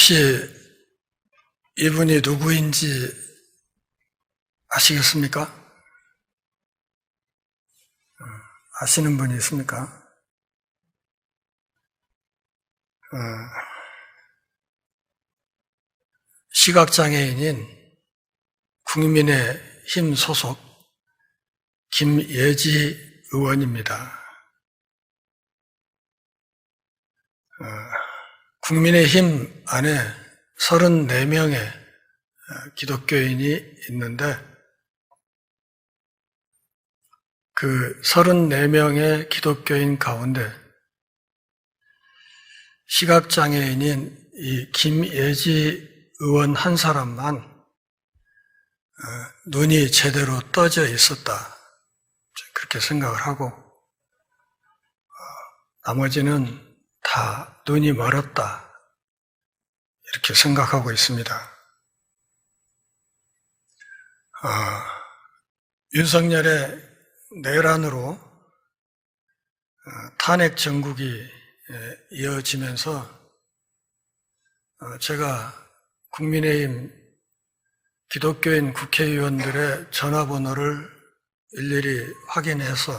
혹시 이분이 누구인지 아시겠습니까? 아시는 분이 있습니까? 시각장애인인 국민의힘 소속 김예지 의원입니다. 국민의힘 안에 34명의 기독교인이 있는데 그 34명의 기독교인 가운데 시각장애인인 이 김예지 의원 한 사람만 눈이 제대로 떠져 있었다. 그렇게 생각을 하고 나머지는 다 눈이 멀었다. 이렇게 생각하고 있습니다. 윤석열의 내란으로 탄핵 정국이 이어지면서 제가 국민의힘 기독교인 국회의원들의 전화번호를 일일이 확인해서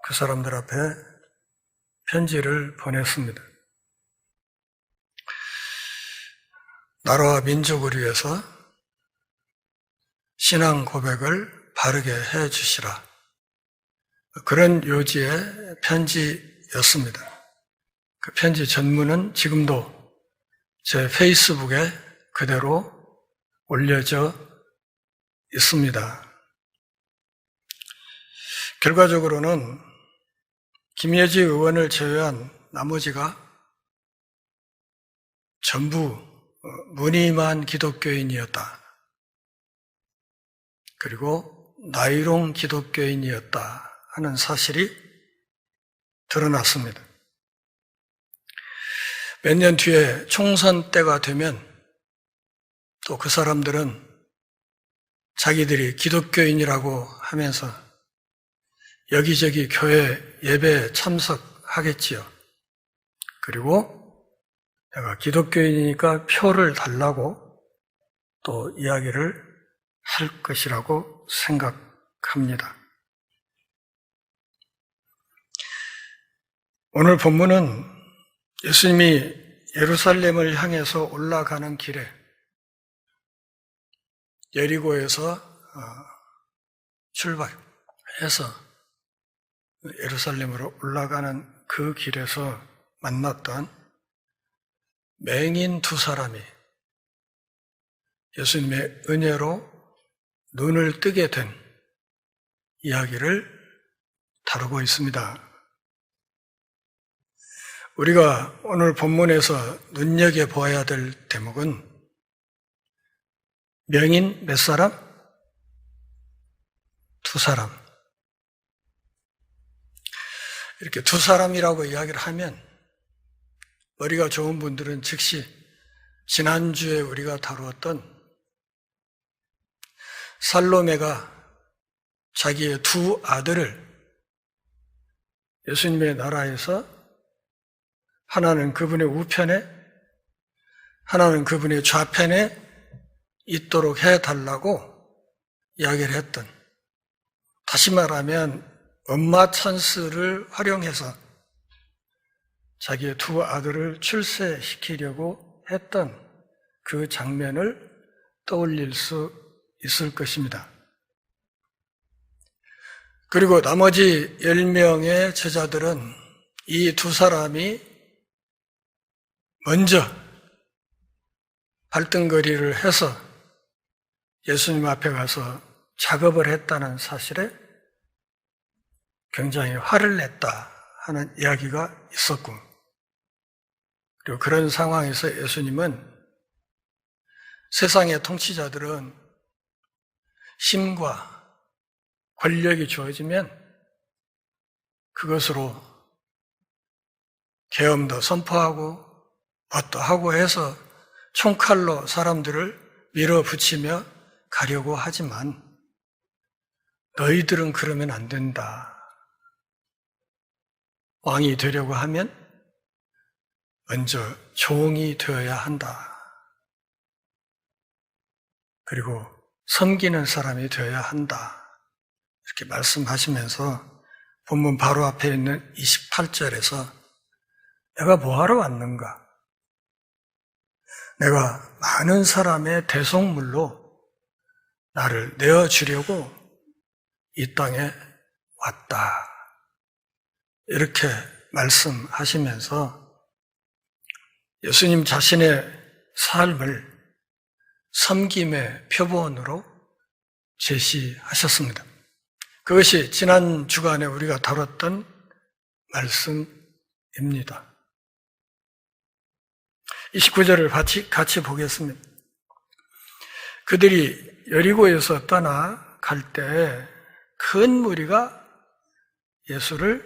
그 사람들 앞에 편지를 보냈습니다. 나라와 민족을 위해서 신앙 고백을 바르게 해 주시라. 그런 요지의 편지였습니다. 그 편지 전문은 지금도 제 페이스북에 그대로 올려져 있습니다. 결과적으로는 김예지 의원을 제외한 나머지가 전부 무늬만 기독교인이었다. 그리고 나이롱 기독교인이었다 하는 사실이 드러났습니다. 몇 년 뒤에 총선 때가 되면 또 그 사람들은 자기들이 기독교인이라고 하면서 여기저기 교회 예배에 참석하겠지요. 그리고 내가 기독교인이니까 표를 달라고 또 이야기를 할 것이라고 생각합니다. 오늘 본문은 예수님이 예루살렘을 향해서 올라가는 길에 여리고에서 출발해서 예루살렘으로 올라가는 그 길에서 만났던 맹인 두 사람이 예수님의 은혜로 눈을 뜨게 된 이야기를 다루고 있습니다. 우리가 오늘 본문에서 눈여겨보아야 될 대목은 명인 몇 사람? 두 사람. 이렇게 두 사람이라고 이야기를 하면 머리가 좋은 분들은 즉시 지난주에 우리가 다루었던 살로메가 자기의 두 아들을 예수님의 나라에서 하나는 그분의 우편에 하나는 그분의 좌편에 있도록 해달라고 이야기를 했던, 다시 말하면 엄마 찬스를 활용해서 자기의 두 아들을 출세시키려고 했던 그 장면을 떠올릴 수 있을 것입니다. 그리고 나머지 10명의 제자들은 이 두 사람이 먼저 발등거리를 해서 예수님 앞에 가서 작업을 했다는 사실에 굉장히 화를 냈다 하는 이야기가 있었고, 그리고 그런 상황에서 예수님은 세상의 통치자들은 힘과 권력이 주어지면 그것으로 계엄도 선포하고 뭣도 하고 해서 총칼로 사람들을 밀어붙이며 가려고 하지만 너희들은 그러면 안 된다. 왕이 되려고 하면 먼저 종이 되어야 한다. 그리고 섬기는 사람이 되어야 한다. 이렇게 말씀하시면서 본문 바로 앞에 있는 28절에서 내가 뭐하러 왔는가? 내가 많은 사람의 대속물로 나를 내어주려고 이 땅에 왔다. 이렇게 말씀하시면서 예수님 자신의 삶을 섬김의 표본으로 제시하셨습니다. 그것이 지난 주간에 우리가 다뤘던 말씀입니다. 29절을 같이 보겠습니다. 그들이 여리고에서 떠나갈 때 큰 무리가 예수를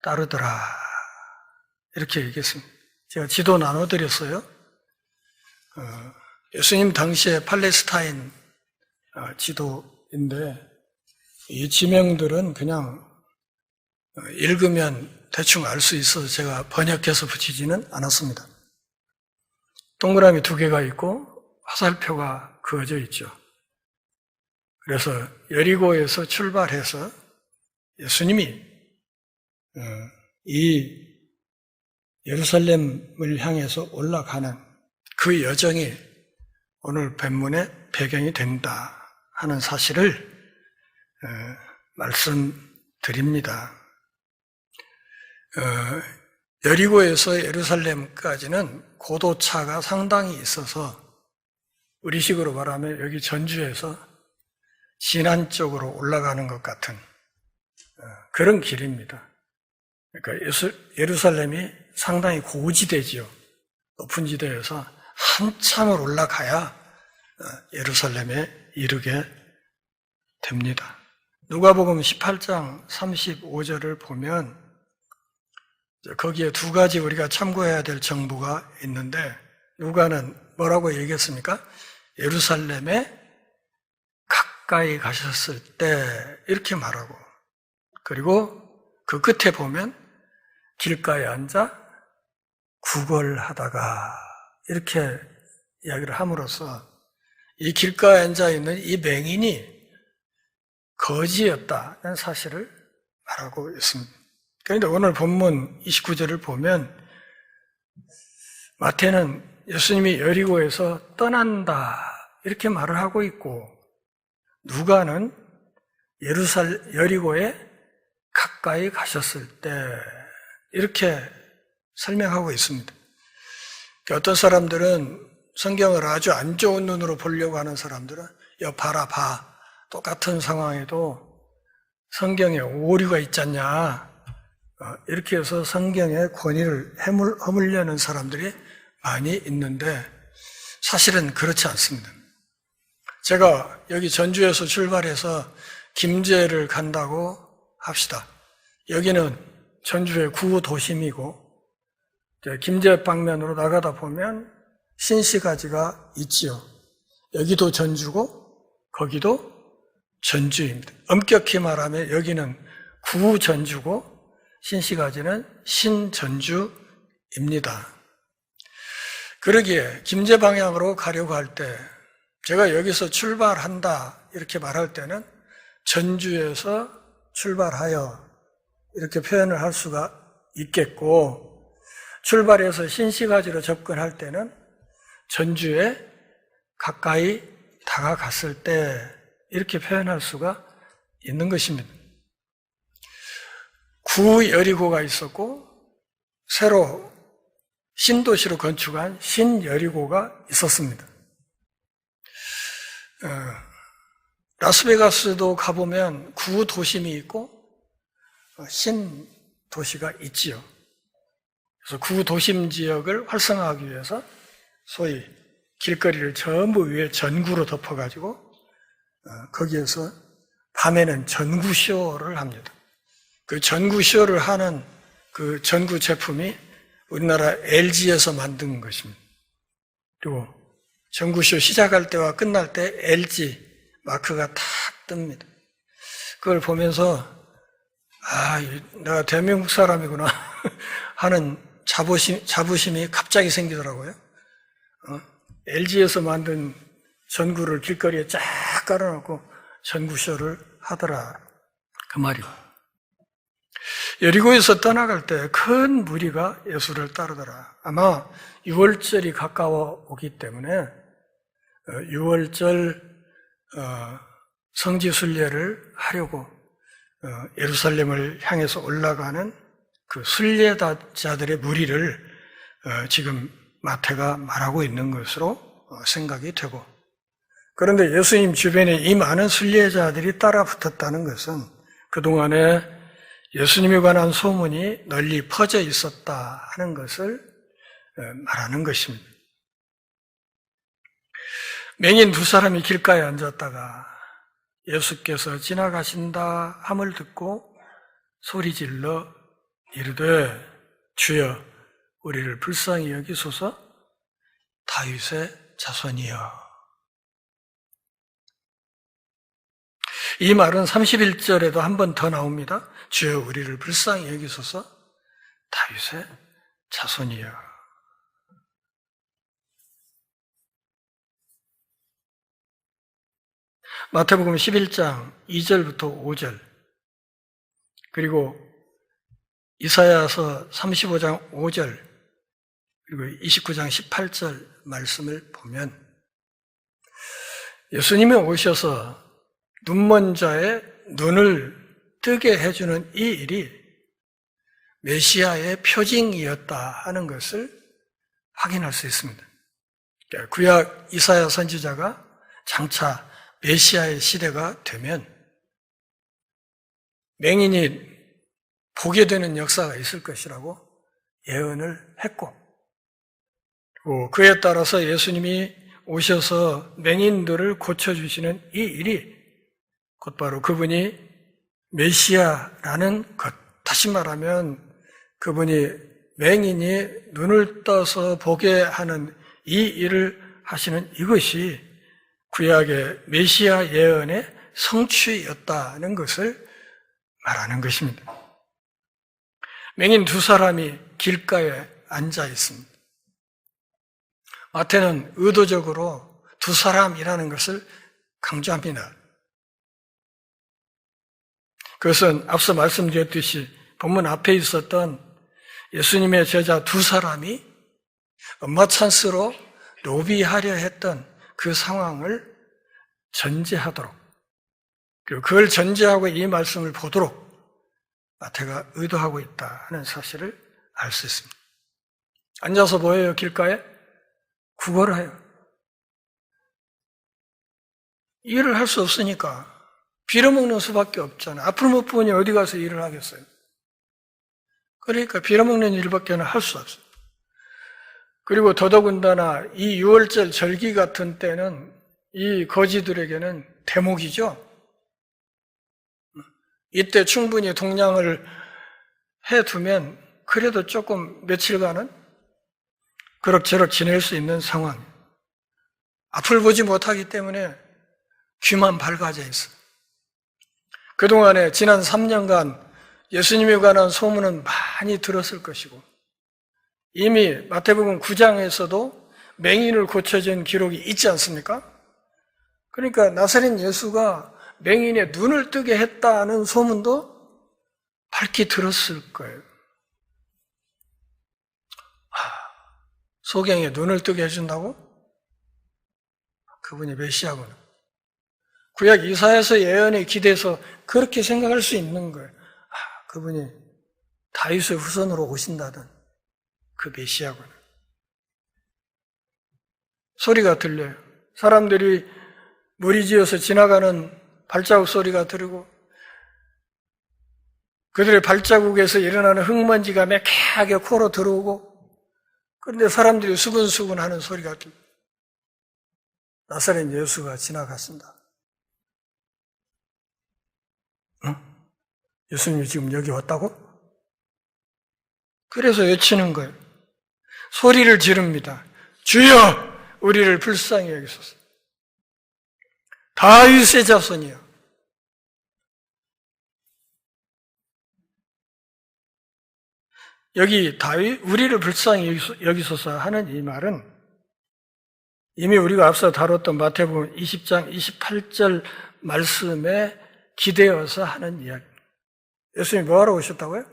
따르더라. 이렇게 얘기했습니다. 제가 지도 나눠드렸어요. 예수님 당시에 팔레스타인 지도인데 이 지명들은 그냥 읽으면 대충 알 수 있어서 제가 번역해서 붙이지는 않았습니다. 동그라미 2개가 있고 화살표가 그어져 있죠. 그래서 여리고에서 출발해서 예수님이 이 예루살렘을 향해서 올라가는 그 여정이 오늘 본문의 배경이 된다 하는 사실을 말씀드립니다. 여리고에서 예루살렘까지는 고도차가 상당히 있어서 우리식으로 말하면 여기 전주에서 진안 쪽으로 올라가는 것 같은 그런 길입니다. 그러니까 예루살렘이 상당히 고지대지요. 높은 지대에서 한참을 올라가야 예루살렘에 이르게 됩니다. 누가복음 18장 35절을 보면 거기에 2가지 우리가 참고해야 될 정보가 있는데 누가는 뭐라고 얘기했습니까? 예루살렘에 가까이 가셨을 때 이렇게 말하고 그리고 그 끝에 보면 길가에 앉아 구걸하다가 이렇게 이야기를 함으로써 이 길가에 앉아 있는 이 맹인이 거지였다는 사실을 말하고 있습니다. 그런데 오늘 본문 29절을 보면 마태는 예수님이 여리고에서 떠난다 이렇게 말을 하고 있고 누가는 여리고에 가까이 가셨을 때 이렇게 설명하고 있습니다. 어떤 사람들은 성경을 아주 안 좋은 눈으로 보려고 하는 사람들은 봐라 봐 똑같은 상황에도 성경에 오류가 있잖냐 이렇게 해서 성경의 권위를 허물려는 사람들이 많이 있는데 사실은 그렇지 않습니다. 제가 여기 전주에서 출발해서 김제를 간다고 합시다. 여기는 전주의 구도심이고 김제 방면으로 나가다 보면 신시가지가 있지요. 여기도 전주고 거기도 전주입니다. 엄격히 말하면 여기는 구전주고 신시가지는 신전주입니다. 그러기에 김제 방향으로 가려고 할 때 제가 여기서 출발한다 이렇게 말할 때는 전주에서 출발하여 이렇게 표현을 할 수가 있겠고 출발해서 신시가지로 접근할 때는 전주에 가까이 다가갔을 때 이렇게 표현할 수가 있는 것입니다. 구여리고가 있었고 새로 신도시로 건축한 신여리고가 있었습니다. 라스베가스도 가보면 구도심이 있고 신도시가 있지요. 그래서 구도심 지역을 활성화하기 위해서 소위 길거리를 전부 위에 전구로 덮어가지고 거기에서 밤에는 전구쇼를 합니다. 그 전구쇼를 하는 그 전구 제품이 우리나라 LG에서 만든 것입니다. 그리고 전구쇼 시작할 때와 끝날 때 LG 마크가 탁 뜹니다. 그걸 보면서 내가 대한민국 사람이구나 하는 자부심이 갑자기 생기더라고요. LG에서 만든 전구를 길거리에 쫙 깔아놓고 전구쇼를 하더라. 그 말이요. 여리고에서 떠나갈 때 큰 무리가 예수를 따르더라. 아마 6월절이 가까워 오기 때문에 6월절 성지순례를 하려고 예루살렘을 향해서 올라가는 그 순례자들의 무리를 지금 마태가 말하고 있는 것으로 생각이 되고, 그런데 예수님 주변에 이 많은 순례자들이 따라 붙었다는 것은 그동안에 예수님에 관한 소문이 널리 퍼져 있었다 하는 것을 말하는 것입니다. 맹인 두 사람이 길가에 앉았다가 예수께서 지나가신다 함을 듣고 소리질러 이르되 주여 우리를 불쌍히 여기소서 다윗의 자손이여. 이 말은 31절에도 한 번 더 나옵니다. 주여 우리를 불쌍히 여기소서 다윗의 자손이여. 마태복음 11장 2절부터 5절, 그리고 이사야서 35장 5절, 그리고 29장 18절 말씀을 보면 예수님이 오셔서 눈먼 자의 눈을 뜨게 해주는 이 일이 메시아의 표징이었다 하는 것을 확인할 수 있습니다. 구약 이사야 선지자가 장차 메시아의 시대가 되면 맹인이 보게 되는 역사가 있을 것이라고 예언을 했고, 그에 따라서 예수님이 오셔서 맹인들을 고쳐주시는 이 일이 곧바로 그분이 메시아라는 것, 다시 말하면 그분이 맹인이 눈을 떠서 보게 하는 이 일을 하시는 이것이 구약의 메시아 예언의 성취였다는 것을 말하는 것입니다. 맹인 두 사람이 길가에 앉아 있습니다. 마태는 의도적으로 두 사람이라는 것을 강조합니다. 그것은 앞서 말씀드렸듯이 본문 앞에 있었던 예수님의 제자 두 사람이 엄마 찬스로 로비하려 했던 그 상황을 전제하도록, 그리고 그걸 전제하고 이 말씀을 보도록 마태가 의도하고 있다 하는 사실을 알 수 있습니다. 앉아서 뭐예요? 길가에? 구걸을 해요. 일을 할 수 없으니까 빌어먹는 수밖에 없잖아요. 앞을 못 보니 어디 가서 일을 하겠어요. 그러니까 빌어먹는 일밖에 할 수 없어요. 그리고 더더군다나 이 6월절 절기 같은 때는 이 거지들에게는 대목이죠. 이때 충분히 동냥을 해두면 그래도 조금 며칠간은 그럭저럭 지낼 수 있는 상황. 앞을 보지 못하기 때문에 귀만 밝아져 있어요. 그동안에 지난 3년간 예수님에 관한 소문은 많이 들었을 것이고, 이미 마태복음 9장에서도 맹인을 고쳐준 기록이 있지 않습니까? 그러니까 나사렛 예수가 맹인의 눈을 뜨게 했다는 소문도 밝히 들었을 거예요. 소경의 눈을 뜨게 해준다고? 그분이 메시아구나. 구약 이사야서 예언에 기대서 그렇게 생각할 수 있는 거예요. 그분이 다윗의 후손으로 오신다던 그 메시아구나. 소리가 들려요. 사람들이 무리지어서 지나가는 발자국 소리가 들리고, 그들의 발자국에서 일어나는 흙먼지가 매캐하게 코로 들어오고, 그런데 사람들이 수근수근 하는 소리가 들려요. 나사렛 예수가 지나갔습니다. 예수님이 지금 여기 왔다고? 그래서 외치는 거예요. 소리를 지릅니다. 주여 우리를 불쌍히 여기소서. 다윗의 자손이여. 여기 다윗, 우리를 불쌍히 여기소서 하는 이 말은 이미 우리가 앞서 다뤘던 마태복음 20장 28절 말씀에 기대어서 하는 이야기입니다. 예수님이 뭐하러 오셨다고요?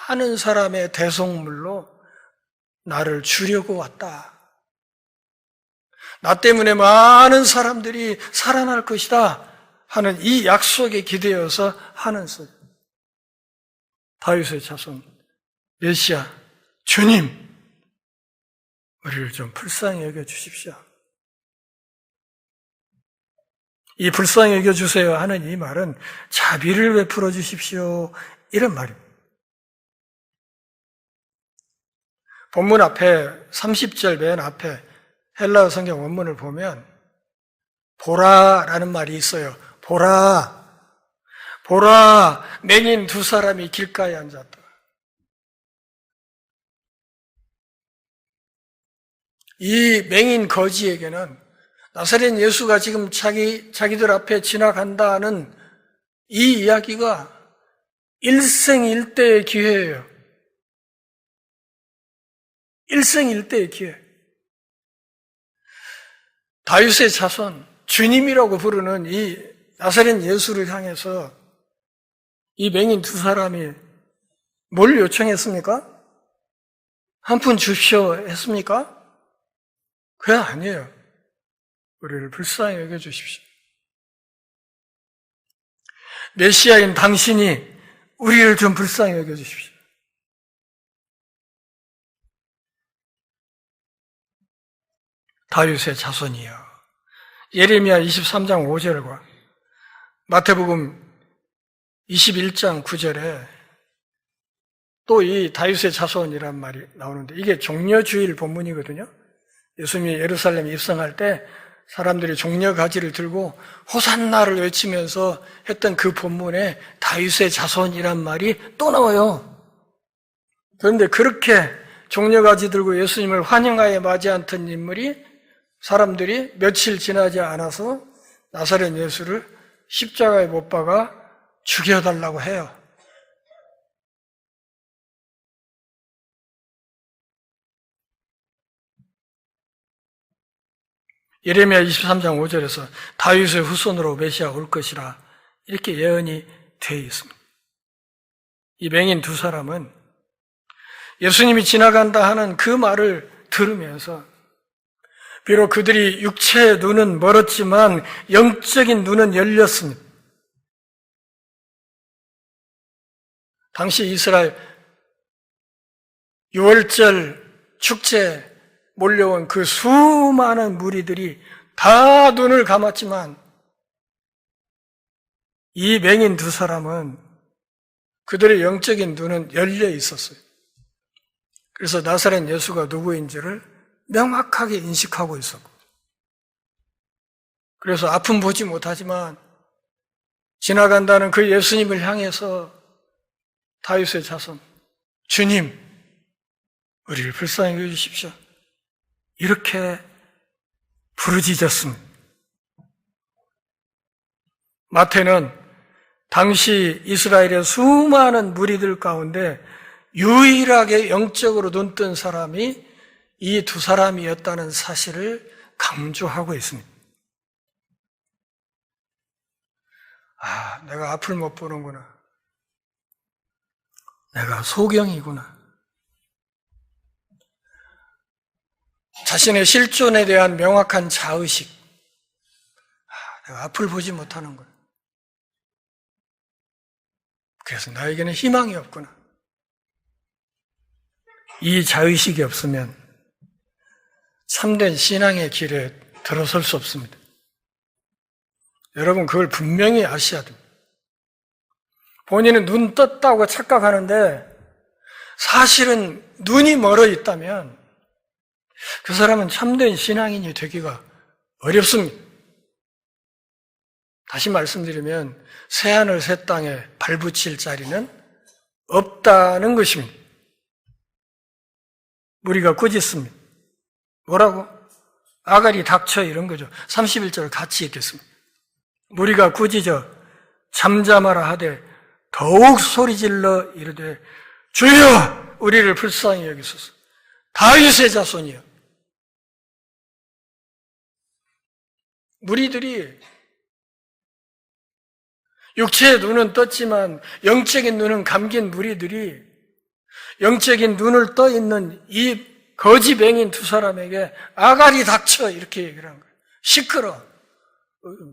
많은 사람의 대속물로 나를 주려고 왔다. 나 때문에 많은 사람들이 살아날 것이다 하는 이 약속에 기대어서 하는 소리. 다윗의 자손 메시아 주님, 우리를 좀 불쌍히 여겨주십시오. 이 불쌍히 여겨주세요 하는 이 말은 자비를 베풀어 주십시오 이런 말입니다. 본문 앞에 30절 맨 앞에 헬라어 성경 원문을 보면 보라라는 말이 있어요. 보라, 보라, 맹인 두 사람이 길가에 앉았다. 이 맹인 거지에게는 나사렛 예수가 지금 자기들 앞에 지나간다는 이 이야기가 일생일대의 기회예요. 일생일대의 기회. 다윗의 자손, 주님이라고 부르는 이 나사렛 예수를 향해서 이 맹인 두 사람이 뭘 요청했습니까? 한 푼 주십시오 했습니까? 그게 아니에요. 우리를 불쌍히 여겨주십시오. 메시아인 당신이 우리를 좀 불쌍히 여겨주십시오. 다윗의 자손이여. 예레미야 23장 5절과 마태복음 21장 9절에 또 이 다윗의 자손이란 말이 나오는데 이게 종려주일 본문이거든요. 예수님이 예루살렘에 입성할 때 사람들이 종려가지를 들고 호산나를 외치면서 했던 그 본문에 다윗의 자손이란 말이 또 나와요. 그런데 그렇게 종려가지 들고 예수님을 환영하에 맞이했던 인물이 사람들이 며칠 지나지 않아서 나사렛 예수를 십자가에 못 박아 죽여달라고 해요. 예레미야 23장 5절에서 다윗의 후손으로 메시아 올 것이라 이렇게 예언이 되어 있습니다. 이 맹인 두 사람은 예수님이 지나간다 하는 그 말을 들으면서 비록 그들이 육체의 눈은 멀었지만 영적인 눈은 열렸습니다. 당시 이스라엘 6월절 축제 몰려온 그 수많은 무리들이 다 눈을 감았지만 이 맹인 두 사람은 그들의 영적인 눈은 열려 있었어요. 그래서 나사렛 예수가 누구인지를 명확하게 인식하고 있었고, 그래서 아픔 보지 못하지만 지나간다는 그 예수님을 향해서 다윗의 자손, 주님, 우리를 불쌍히 여기십시오. 이렇게 부르짖었습니다. 마태는 당시 이스라엘의 수많은 무리들 가운데 유일하게 영적으로 눈뜬 사람이 이 두 사람이었다는 사실을 강조하고 있습니다. 아, 내가 앞을 못 보는구나. 내가 소경이구나. 자신의 실존에 대한 명확한 자의식. 내가 앞을 보지 못하는구나. 그래서 나에게는 희망이 없구나. 이 자의식이 없으면 참된 신앙의 길에 들어설 수 없습니다. 여러분 그걸 분명히 아셔야 됩니다. 본인은 눈 떴다고 착각하는데 사실은 눈이 멀어 있다면 그 사람은 참된 신앙인이 되기가 어렵습니다. 다시 말씀드리면 새하늘 새 땅에 발붙일 자리는 없다는 것입니다. 우리가 꾸짖습니다. 뭐라고? 아가리 닥쳐 이런 거죠. 31절 같이 읽겠습니다. 무리가 꾸짖어 잠잠하라 하되 더욱 소리질러 이르되 주여 우리를 불쌍히 여기소서. 다윗의 자손이여. 무리들이 육체의 눈은 떴지만 영적인 눈은 감긴 무리들이 영적인 눈을 떠 있는 이 거지 맹인 두 사람에게 아가리 닥쳐 이렇게 얘기를 한 거예요. 시끄러.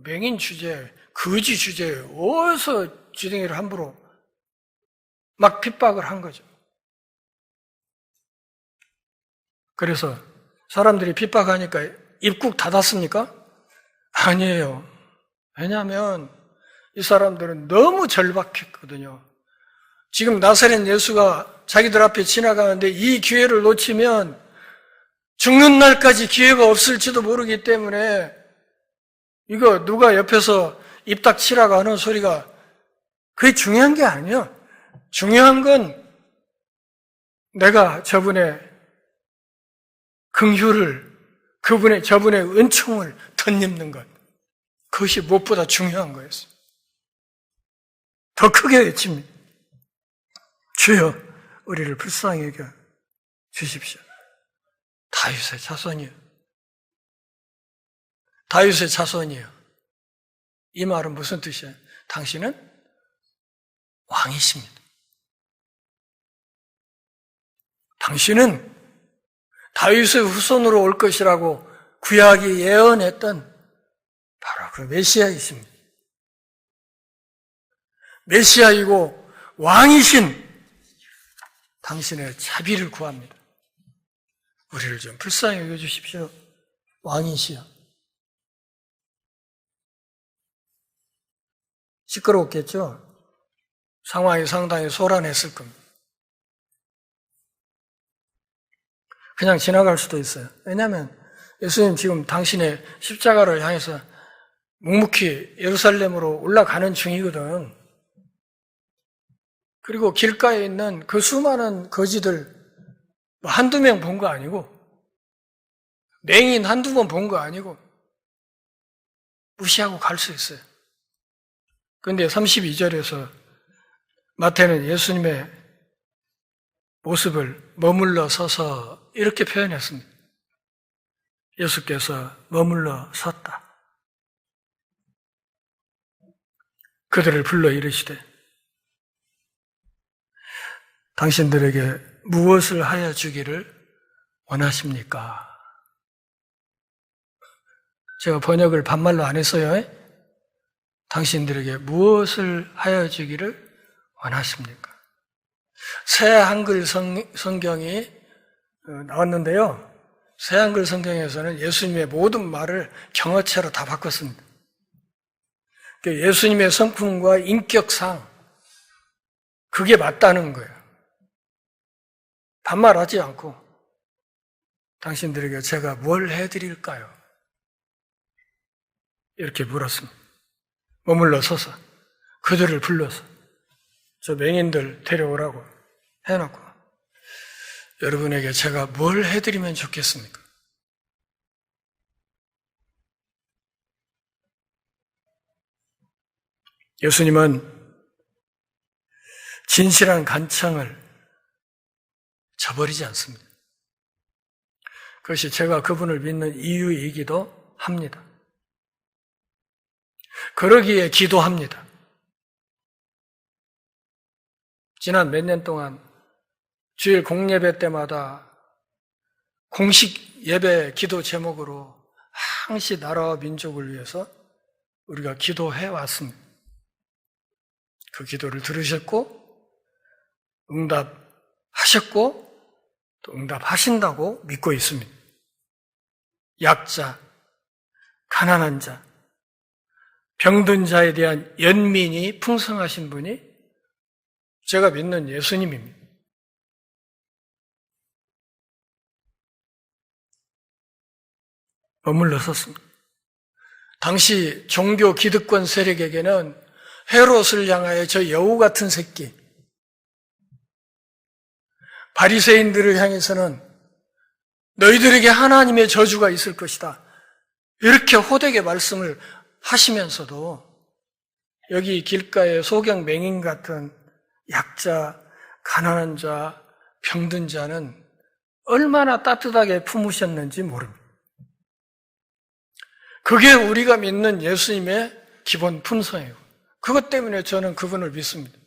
맹인 주제에 거지 주제에 어디서 지댕이를 함부로 막 핍박을 한 거죠. 그래서 사람들이 핍박하니까 입국 닫았습니까? 아니에요. 왜냐하면 이 사람들은 너무 절박했거든요. 지금 나사렛 예수가 자기들 앞에 지나가는데 이 기회를 놓치면 죽는 날까지 기회가 없을지도 모르기 때문에 이거 누가 옆에서 입 닥치라고 하는 소리가 그게 중요한 게 아니에요. 중요한 건 내가 저분의 긍휼을 저분의 은총을 덧입는 것. 그것이 무엇보다 중요한 거였어요. 더 크게 외칩니다. 주여 우리를 불쌍히 여겨 주십시오. 다윗의 자손이요. 다윗의 자손이요. 이 말은 무슨 뜻이에요? 당신은 왕이십니다. 당신은 다윗의 후손으로 올 것이라고 구약이 예언했던 바로 그 메시아이십니다. 메시아이고 왕이신 당신의 자비를 구합니다. 우리를 좀 불쌍히 여겨주십시오. 왕이시여. 시끄러웠겠죠? 상황이 상당히 소란했을 겁니다. 그냥 지나갈 수도 있어요. 왜냐하면 예수님 지금 당신의 십자가를 향해서 묵묵히 예루살렘으로 올라가는 중이거든. 그리고 길가에 있는 그 수많은 거지들 한두 명 본 거 아니고 맹인 한두 번 본 거 아니고 무시하고 갈 수 있어요. 그런데 32절에서 마태는 예수님의 모습을 머물러 서서 이렇게 표현했습니다. 예수께서 머물러 섰다. 그들을 불러 이르시되 당신들에게 무엇을 하여 주기를 원하십니까? 제가 번역을 반말로 안 했어요. 당신들에게 무엇을 하여 주기를 원하십니까? 새 한글 성경이 나왔는데요. 새 한글 성경에서는 예수님의 모든 말을 경어체로 다 바꿨습니다. 예수님의 성품과 인격상 그게 맞다는 거예요. 반말하지 않고 당신들에게 제가 뭘 해드릴까요? 이렇게 물었습니다. 머물러 서서 그들을 불러서 저 맹인들 데려오라고 해놓고 여러분에게 제가 뭘 해드리면 좋겠습니까? 예수님은 진실한 간청을 저버리지 않습니다. 그것이 제가 그분을 믿는 이유이기도 합니다. 그러기에 기도합니다. 지난 몇 년 동안 주일 공예배 때마다 공식 예배 기도 제목으로 항시 나라와 민족을 위해서 우리가 기도해 왔습니다. 그 기도를 들으셨고 응답하셨고 또 응답하신다고 믿고 있습니다. 약자, 가난한 자, 병든 자에 대한 연민이 풍성하신 분이 제가 믿는 예수님입니다. 머물러 섰습니다. 당시 종교 기득권 세력에게는 헤롯을 향하여 저 여우 같은 새끼, 바리새인들을 향해서는 너희들에게 하나님의 저주가 있을 것이다. 이렇게 호되게 말씀을 하시면서도 여기 길가에 소경 맹인 같은 약자, 가난한 자, 병든 자는 얼마나 따뜻하게 품으셨는지 모릅니다. 그게 우리가 믿는 예수님의 기본 품성이에요. 그것 때문에 저는 그분을 믿습니다.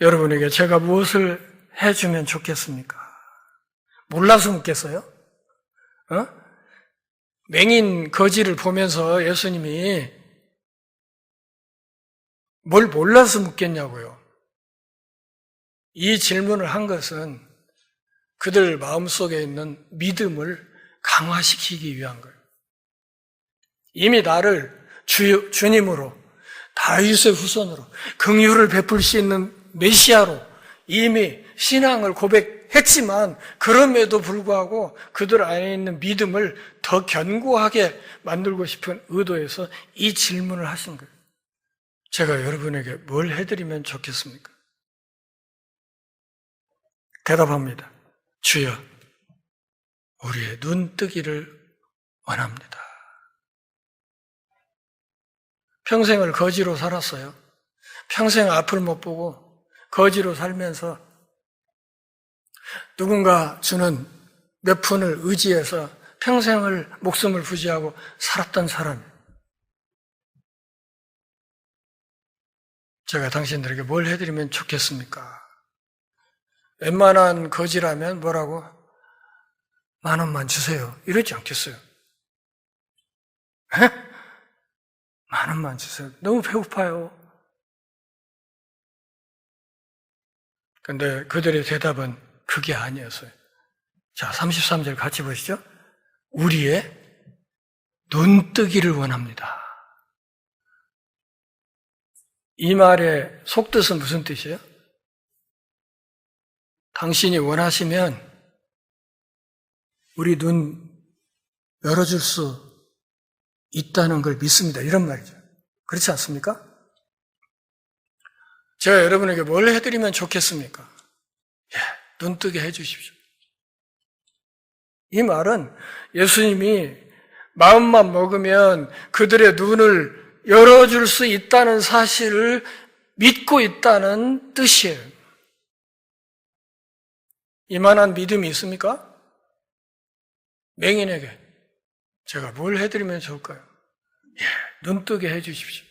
여러분에게 제가 무엇을 해주면 좋겠습니까? 몰라서 묻겠어요? 맹인 거지를 보면서 예수님이 뭘 몰라서 묻겠냐고요. 이 질문을 한 것은 그들 마음속에 있는 믿음을 강화시키기 위한 거예요. 이미 나를 주님으로, 다윗의 후손으로, 긍휼을 베풀 수 있는 메시아로 이미 신앙을 고백했지만 그럼에도 불구하고 그들 안에 있는 믿음을 더 견고하게 만들고 싶은 의도에서 이 질문을 하신 거예요. 제가 여러분에게 뭘 해드리면 좋겠습니까? 대답합니다. 주여, 우리의 눈뜨기를 원합니다. 평생을 거지로 살았어요. 평생 앞을 못 보고 거지로 살면서 누군가 주는 몇 푼을 의지해서 평생을 목숨을 부지하고 살았던 사람이에요. 제가 당신들에게 뭘 해드리면 좋겠습니까? 웬만한 거지라면 뭐라고? 10,000원만 주세요. 이러지 않겠어요? 에? 10,000원만 주세요. 너무 배고파요. 근데 그들의 대답은 그게 아니었어요. 자, 33절 같이 보시죠. 우리의 눈뜨기를 원합니다. 이 말의 속뜻은 무슨 뜻이에요? 당신이 원하시면 우리 눈 열어줄 수 있다는 걸 믿습니다. 이런 말이죠. 그렇지 않습니까? 제가 여러분에게 뭘 해드리면 좋겠습니까? 눈뜨게 해주십시오. 이 말은 예수님이 마음만 먹으면 그들의 눈을 열어줄 수 있다는 사실을 믿고 있다는 뜻이에요. 이만한 믿음이 있습니까? 맹인에게 제가 뭘 해드리면 좋을까요? 눈뜨게 해주십시오.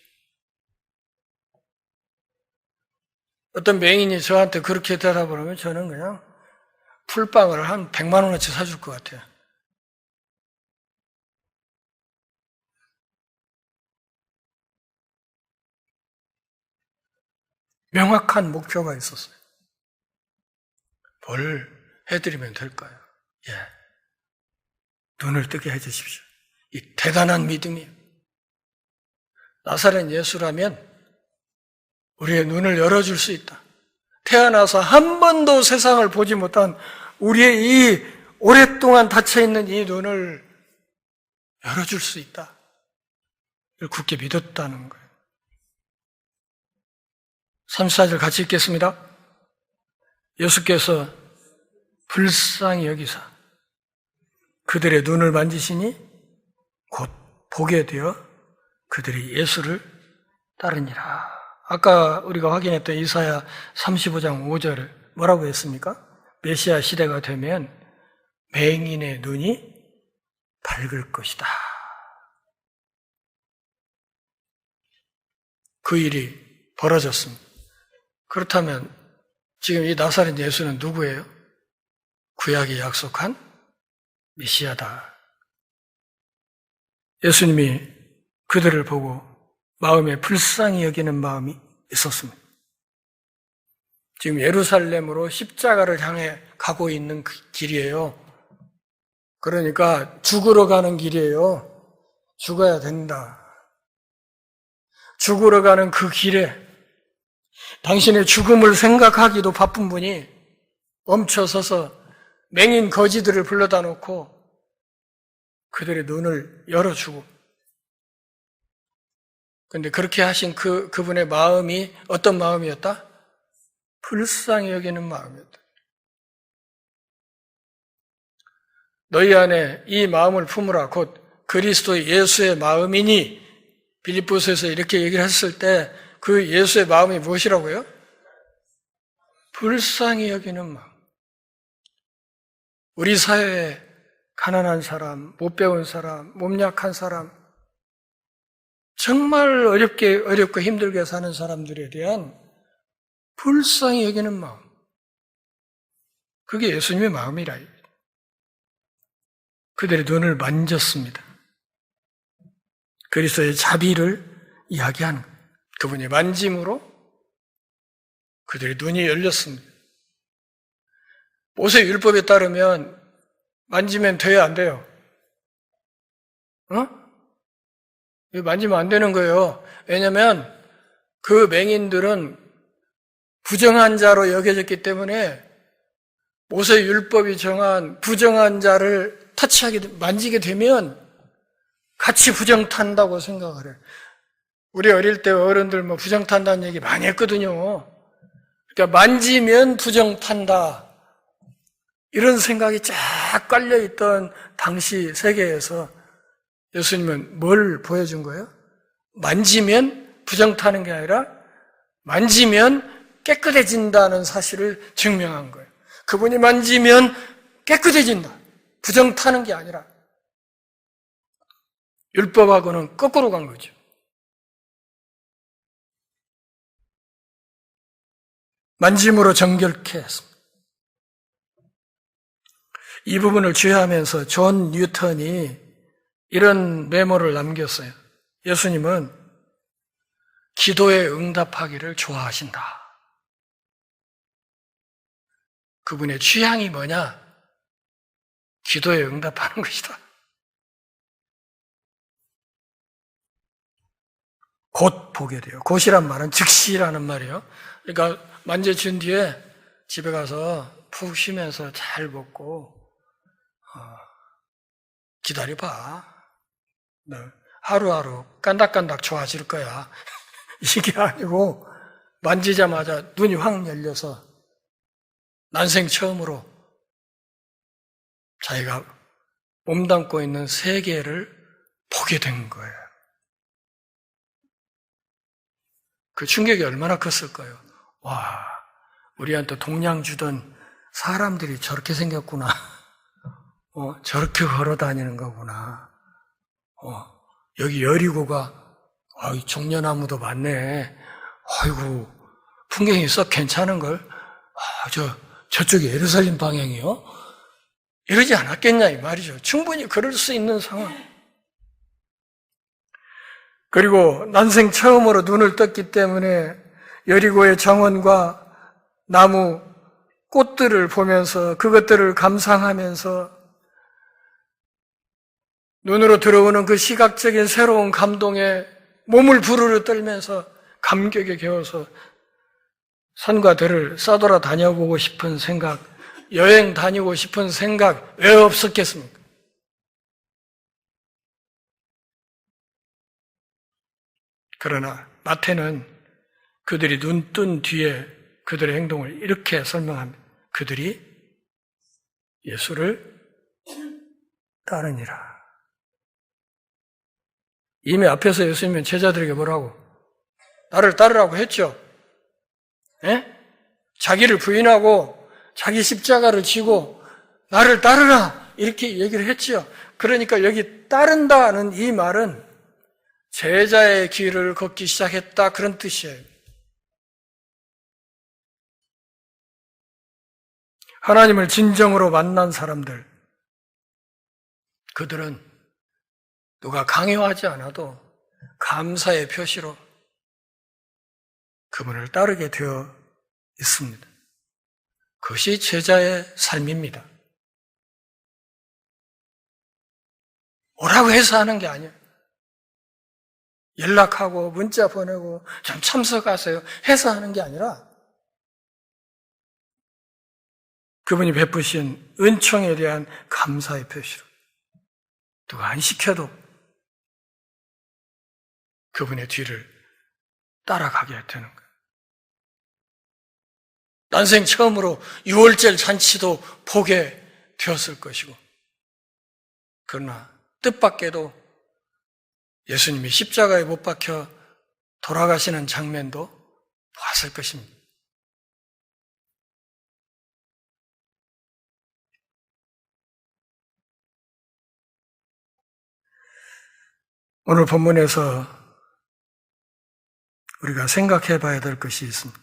어떤 맹인이 저한테 그렇게 대답을 하면 저는 그냥 풀빵을 한 100만 원어치 사줄 것 같아요. 명확한 목표가 있었어요. 뭘 해드리면 될까요? 눈을 뜨게 해주십시오. 이 대단한 믿음이에요. 나사렛 예수라면 우리의 눈을 열어줄 수 있다. 태어나서 한 번도 세상을 보지 못한 우리의 이 오랫동안 닫혀있는 이 눈을 열어줄 수 있다. 이걸 굳게 믿었다는 거예요. 34절 같이 읽겠습니다. 예수께서 불쌍히 여기사 그들의 눈을 만지시니 곧 보게 되어 그들이 예수를 따르니라. 아까 우리가 확인했던 이사야 35장 5절을 뭐라고 했습니까? 메시아 시대가 되면 맹인의 눈이 밝을 것이다. 그 일이 벌어졌습니다. 그렇다면 지금 이 나사렛 예수는 누구예요? 구약이 약속한 메시아다. 예수님이 그들을 보고 마음에 불쌍히 여기는 마음이 있었습니다. 지금 예루살렘으로 십자가를 향해 가고 있는 그 길이에요. 그러니까 죽으러 가는 길이에요. 죽어야 된다. 죽으러 가는 그 길에 당신의 죽음을 생각하기도 바쁜 분이 멈춰서서 맹인 거지들을 불러다 놓고 그들의 눈을 열어주고, 그런데 그렇게 하신 그분의 마음이 어떤 마음이었다? 불쌍히 여기는 마음이었다. 너희 안에 이 마음을 품으라 곧 그리스도 예수의 마음이니 빌립보서에서 이렇게 얘기를 했을 때 그 예수의 마음이 무엇이라고요? 불쌍히 여기는 마음. 우리 사회에 가난한 사람, 못 배운 사람, 몸 약한 사람, 정말 어렵고 힘들게 사는 사람들에 대한 불쌍히 여기는 마음. 그게 예수님의 마음이라. 그들의 눈을 만졌습니다. 그리스도의 자비를 이야기하는 거예요. 그분의 만짐으로 그들의 눈이 열렸습니다. 모세 율법에 따르면 만지면 돼요, 안 돼요? 만지면 안 되는 거예요. 왜냐하면 그 맹인들은 부정한 자로 여겨졌기 때문에 모세 율법이 정한 부정한 자를 만지게 되면 같이 부정탄다고 생각을 해요. 우리 어릴 때 어른들 부정탄다는 얘기 많이 했거든요. 그러니까 만지면 부정탄다. 이런 생각이 쫙 깔려있던 당시 세계에서 예수님은 뭘 보여준 거예요? 만지면 부정타는 게 아니라 만지면 깨끗해진다는 사실을 증명한 거예요. 그분이 만지면 깨끗해진다. 부정타는 게 아니라 율법하고는 거꾸로 간 거죠. 만짐으로 정결케 했습니다. 이 부분을 주의하면서 존 뉴턴이 이런 메모를 남겼어요. 예수님은 기도에 응답하기를 좋아하신다. 그분의 취향이 뭐냐? 기도에 응답하는 것이다. 곧 보게 돼요. 곧이란 말은 즉시라는 말이에요. 그러니까 만져준 뒤에 집에 가서 푹 쉬면서 잘 먹고 기다려봐. 하루하루 깐닥깐닥 좋아질 거야. 이게 아니고 만지자마자 눈이 확 열려서 난생 처음으로 자기가 몸담고 있는 세계를 보게 된 거예요. 그 충격이 얼마나 컸을까요? 와, 우리한테 동양 주던 사람들이 저렇게 생겼구나. 저렇게 걸어 다니는 거구나. 여기 여리고가, 종려나무도 많네. 아이고, 풍경이 썩 괜찮은걸. 저쪽이 예루살렘 방향이요? 이러지 않았겠냐, 이 말이죠. 충분히 그럴 수 있는 상황. 그리고 난생 처음으로 눈을 떴기 때문에 여리고의 정원과 나무, 꽃들을 보면서 그것들을 감상하면서 눈으로 들어오는 그 시각적인 새로운 감동에 몸을 부르르 떨면서 감격에 겨워서 산과 들을 싸돌아 다녀보고 싶은 생각, 여행 다니고 싶은 생각 왜 없었겠습니까? 그러나 마태는 그들이 눈 뜬 뒤에 그들의 행동을 이렇게 설명합니다. 그들이 예수를 따르니라. 이미 앞에서 예수님은 제자들에게 뭐라고? 나를 따르라고 했죠. 예? 자기를 부인하고 자기 십자가를 지고 나를 따르라 이렇게 얘기를 했죠. 그러니까 여기 따른다는 이 말은 제자의 길을 걷기 시작했다 그런 뜻이에요. 하나님을 진정으로 만난 사람들, 그들은 누가 강요하지 않아도 감사의 표시로 그분을 따르게 되어 있습니다. 그것이 제자의 삶입니다. 뭐라고 해서 하는 게 아니에요. 연락하고 문자 보내고 좀 참석하세요 해서 하는 게 아니라 그분이 베푸신 은총에 대한 감사의 표시로 누가 안 시켜도 그분의 뒤를 따라가게 되는 거예요. 난생 처음으로 유월절 잔치도 보게 되었을 것이고 그러나 뜻밖에도 예수님이 십자가에 못 박혀 돌아가시는 장면도 봤을 것입니다. 오늘 본문에서 우리가 생각해 봐야 될 것이 있습니다.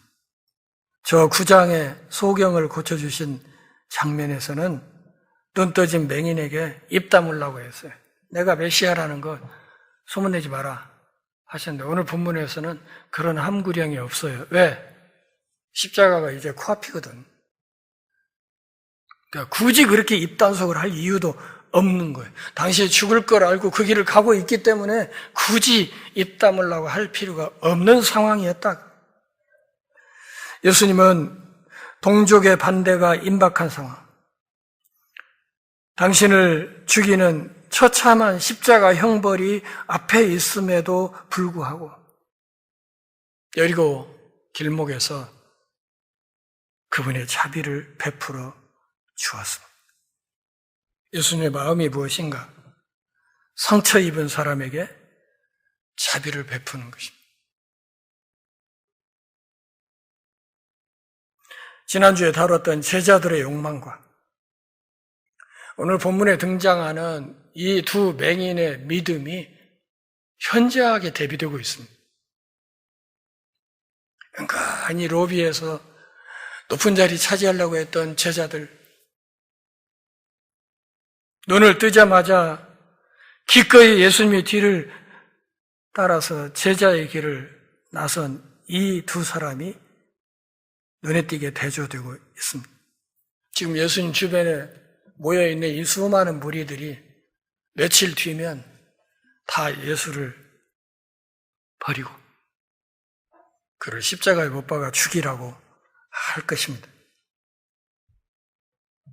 저 9장의 소경을 고쳐주신 장면에서는 눈 떠진 맹인에게 입 다물라고 했어요. 내가 메시아라는 거 소문내지 마라 하셨는데 오늘 본문에서는 그런 함구령이 없어요. 왜? 십자가가 이제 코앞이거든. 그러니까 굳이 그렇게 입단속을 할 이유도 없는 거예요. 당시에 죽을 걸 알고 그 길을 가고 있기 때문에 굳이 입 다물라고 할 필요가 없는 상황이었다. 예수님은 동족의 반대가 임박한 상황, 당신을 죽이는 처참한 십자가 형벌이 앞에 있음에도 불구하고 여리고 길목에서 그분의 자비를 베풀어 주었습니다. 예수님의 마음이 무엇인가? 상처 입은 사람에게 자비를 베푸는 것입니다. 지난주에 다뤘던 제자들의 욕망과 오늘 본문에 등장하는 이 두 맹인의 믿음이 현저하게 대비되고 있습니다. 은근히 로비에서 높은 자리 차지하려고 했던 제자들, 눈을 뜨자마자 기꺼이 예수님의 뒤를 따라서 제자의 길을 나선 이 두 사람이 눈에 띄게 대조되고 있습니다. 지금 예수님 주변에 모여있는 이 수많은 무리들이 며칠 뒤면 다 예수를 버리고 그를 십자가에 못 박아 죽이라고 할 것입니다.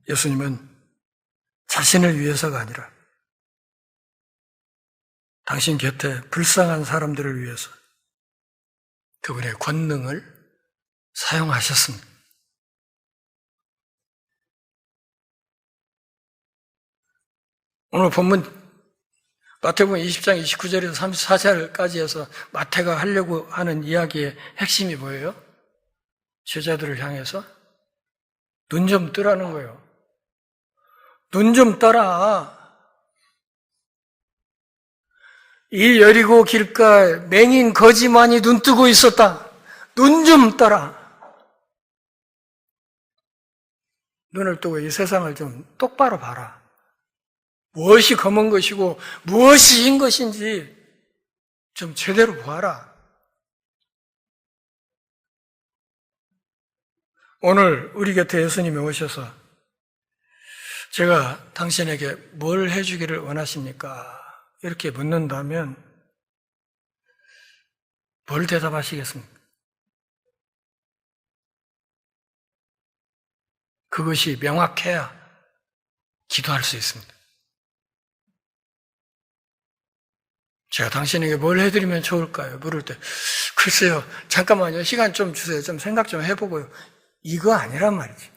예수님은 자신을 위해서가 아니라 당신 곁에 불쌍한 사람들을 위해서 그분의 권능을 사용하셨습니다. 오늘 본문 마태복음 20장 29절에서 34절까지 해서 마태가 하려고 하는 이야기의 핵심이 뭐예요? 제자들을 향해서 눈 좀 뜨라는 거예요. 눈 좀 떠라. 이 여리고 길가에 맹인 거지만이 눈 뜨고 있었다. 눈 좀 떠라. 눈을 뜨고 이 세상을 좀 똑바로 봐라. 무엇이 검은 것이고 무엇이 흰 것인지 좀 제대로 보아라. 오늘 우리 곁에 예수님이 오셔서 제가 당신에게 뭘 해주기를 원하십니까? 이렇게 묻는다면 뭘 대답하시겠습니까? 그것이 명확해야 기도할 수 있습니다. 제가 당신에게 뭘 해드리면 좋을까요? 물을 때 글쎄요, 잠깐만요, 시간 좀 주세요, 좀 생각 좀 해보고요. 이거 아니란 말이지.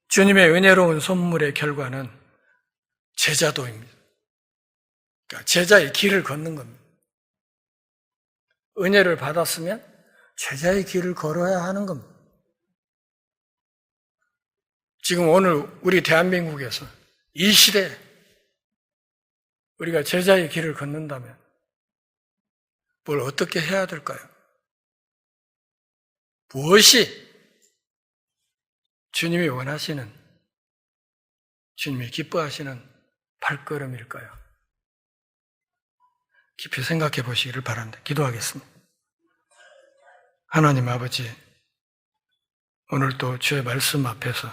주님의 은혜로운 선물의 결과는 제자도입니다. 그러니까 제자의 길을 걷는 겁니다. 은혜를 받았으면 제자의 길을 걸어야 하는 겁니다. 지금 오늘 우리 대한민국에서 이 시대에 우리가 제자의 길을 걷는다면 뭘 어떻게 해야 될까요? 무엇이 주님이 원하시는, 주님이 기뻐하시는 발걸음일까요? 깊이 생각해 보시기를 바랍니다. 기도하겠습니다. 하나님 아버지, 오늘도 주의 말씀 앞에서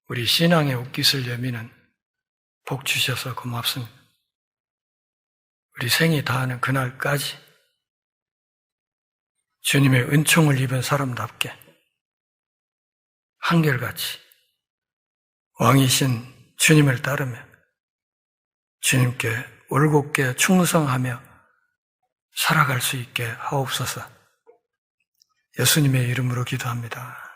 우리 신앙의 옷깃을 여미는 복 주셔서 고맙습니다. 우리 생이 다하는 그날까지 주님의 은총을 입은 사람답게 한결같이 왕이신 주님을 따르며 주님께 올곧게 충성하며 살아갈 수 있게 하옵소서. 예수님의 이름으로 기도합니다.